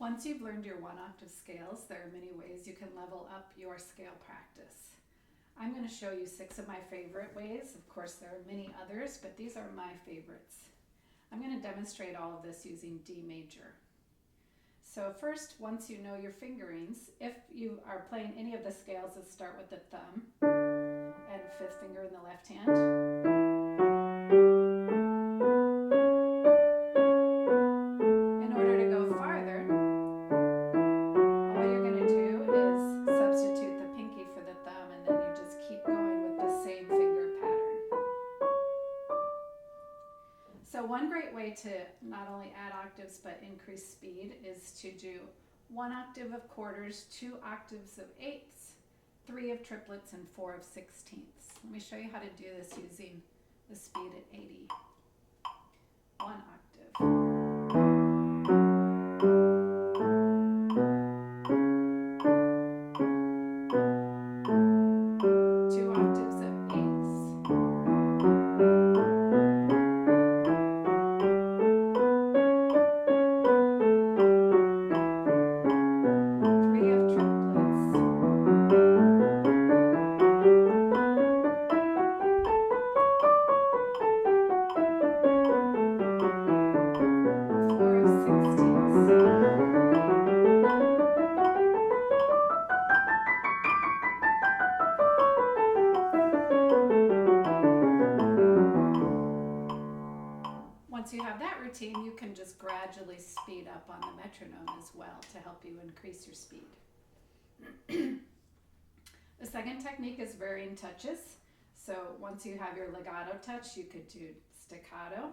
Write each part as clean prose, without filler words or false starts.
Once you've learned your one octave scales, there are many ways you can level up your scale practice. I'm going to show you 6 of my favorite ways. Of course, there are many others, but these are my favorites. I'm going to demonstrate all of this using D major. So first, once you know your fingerings, if you are playing any of the scales that start with the thumb and 5th finger in the left hand, one great way to not only add octaves but increase speed is to do 1 octave of quarters, 2 octaves of eighths, 3 of triplets, and 4 of sixteenths. Let me show you how to do this using the speed at 80. 1 octave. Once you have that routine, you can just gradually speed up on the metronome as well to help you increase your speed. The second technique is varying touches. So once you have your legato touch, you could do staccato.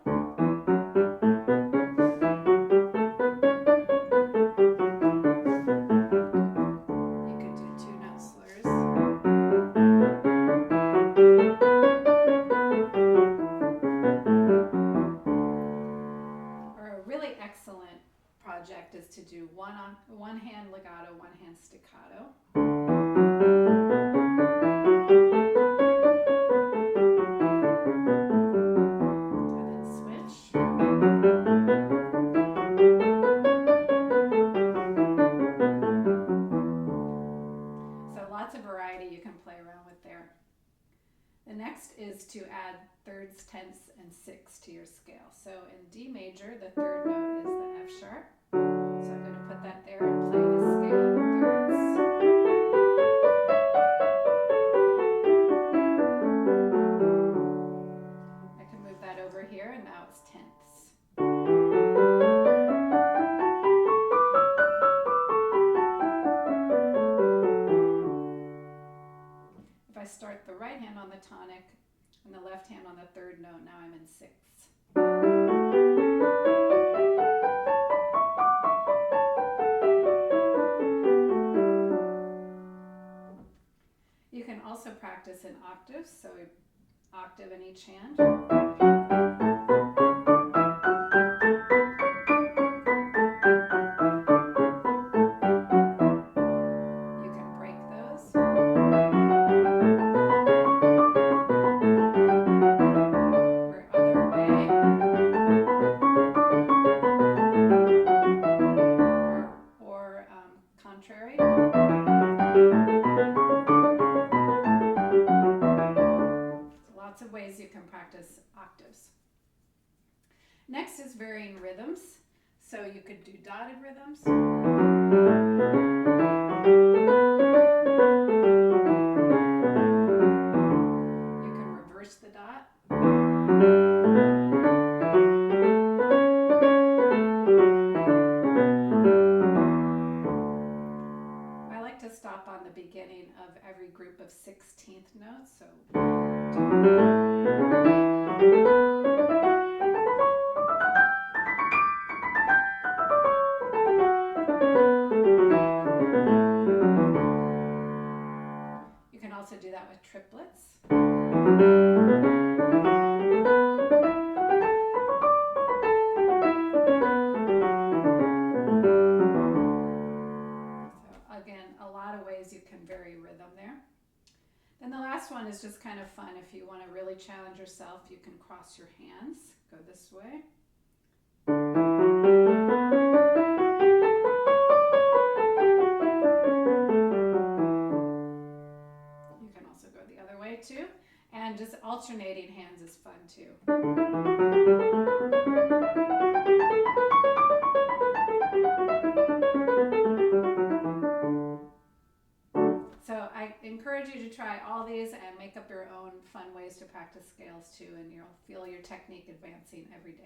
Project is to do one hand legato, one hand staccato. And then switch. So lots of variety you can play around with there. The next is to add thirds, tenths, and sixths to your scale. So in D major, the third note is the F sharp. So I'm going to put that there and play the scale in thirds. I can move that over here and now it's tenths. If I start the right hand on the tonic and the left hand on the third note, now I'm in sixths. You can also practice in octaves, so octave in each hand. You can break those. Or other way. Or contrary. Lots of ways you can practice octaves. Next is varying rhythms. So you could do dotted rhythms. You can reverse the dot. I like to stop on the beginning of every group of 16th notes. So 1, 2. You can also do that with triplets. So again, a lot of ways you can vary rhythm there. Then the last one is just kind of fun. If you want to really challenge yourself, you can cross your hands. Go this way. the other way too. And just alternating hands is fun too. So I encourage you to try all these and make up your own fun ways to practice scales too, and you'll feel your technique advancing every day.